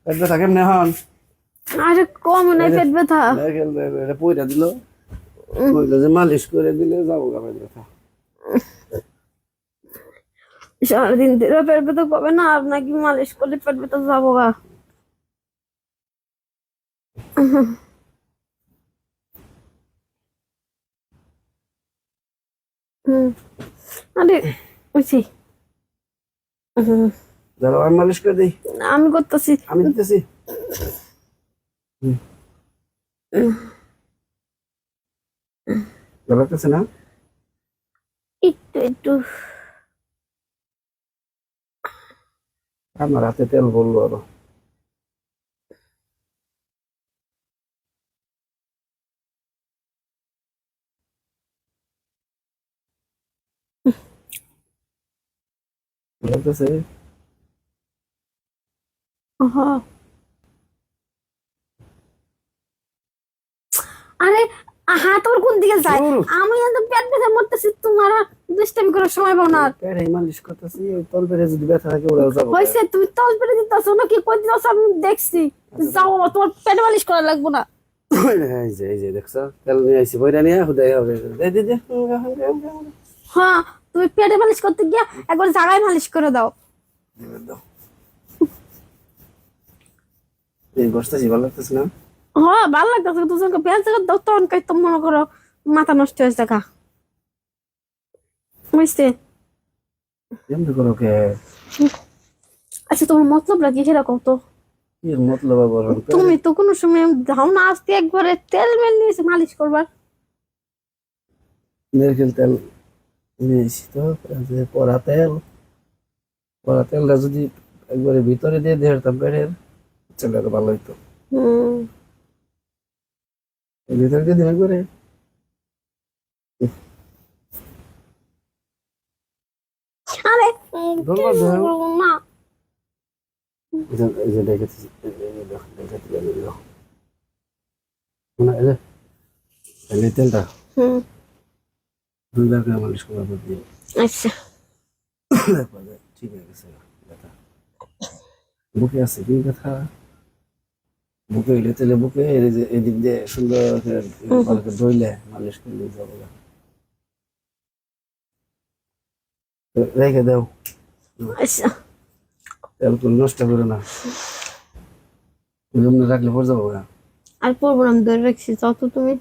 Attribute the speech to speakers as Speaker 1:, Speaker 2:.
Speaker 1: পেট ব্যথা কেমনে হন?
Speaker 2: আরে কম নাই পেট ব্যথা।
Speaker 1: এটা পয়টা দিল, কইলো যে মালিশ করে দিলে যাবো গা পেট ব্যথা।
Speaker 2: সারাদিন ধরে পেট ব্যথা কবে না, আর নাকি মালিশ করলে পেট ব্যথা যাবো গা। আরে বুঝছি।
Speaker 1: দাঁড়াও আমি মালিশ করে দিই।
Speaker 2: আমি করতেছি।
Speaker 1: আমি দিতেছি। ভালো লাগতেছে না?
Speaker 2: একটু একটু।
Speaker 1: আমার হাতে তেল বললো আরো। ভালো লাগতেছে?
Speaker 2: আরে হাত ওর কোন দিকে যায়?
Speaker 1: ধুর,
Speaker 2: আমি একদম পেট ব্যথা মরতেছি, তোমার আর দুষ্টামি করার সময় পাও না।
Speaker 1: পেটে মালিশ করতেছি, ওই তল পেটে যদি ব্যথা থাকে ওরাও যাবো গা।
Speaker 2: হয়েছে, তুমি তল পেটে দিতেছো নাকি কই দিতেছো আমি দেখছি। যাও বাবা, তোমার পেটে মালিশ করা লাগবো না।
Speaker 1: এই যে দেখছো তেল নিয়ে আইছি, বইটা নিয়ে হুদাই হবে। দে দে দে।
Speaker 2: হ্যাঁ, তুমি পেটে মালিশ করতে গিয়া একবার জায়গায় মালিশ করে দাও।
Speaker 1: দাও। এই বসতেছি, ভালো লাগতেছে না?
Speaker 2: হ্যাঁ, ভালো লাগতেছে, দুজনকে পেঁয়াজ জায়গা দাও, তখন কাই তো মনে করো মাথা নষ্ট হয়েছে দেখা বুঝতে।
Speaker 1: এমনি করো কে?
Speaker 2: আচ্ছা, তোমার মতলব কি সেরকম তো?
Speaker 1: কি মতলব আবার?
Speaker 2: তুমি তো কোনো সময় ধাও না, আজকে একবারে তেল মেল নিয়েছে মালিশ করবার।
Speaker 1: নারকেল তেল নিয়ে এসি তো, যে পরা তেলটা যদি একবারে ভিতরে দিয়ে দিতাম পেটের, ছেলেটা ভালো হইতো। ভিতরে দিয়ে দিন একবারে।
Speaker 2: আরে
Speaker 1: ধন্যবাদ।
Speaker 2: না।
Speaker 1: এই যে দেখেছি, এই তেলটা দুইবার করে মালিশ করার পর দিয়ে
Speaker 2: আচ্ছা,
Speaker 1: ঠিক হয়ে গেছে ব্যথা। বুকে আছে কি ব্যথা? বুকে এলে তেলে বুকে এই যে এদিক দিয়ে সুন্দর করে ভালো করে ধুইলে মালিশ করলে যাবো গা। তো রেখে দাও,
Speaker 2: আচ্ছা।
Speaker 1: তেল তুল নষ্ট করে না, এমনি রাখলে পড়ে যাবো গা।
Speaker 2: আর পড়বো না, আমি ধরে রাখছি, যাও তো তুমি।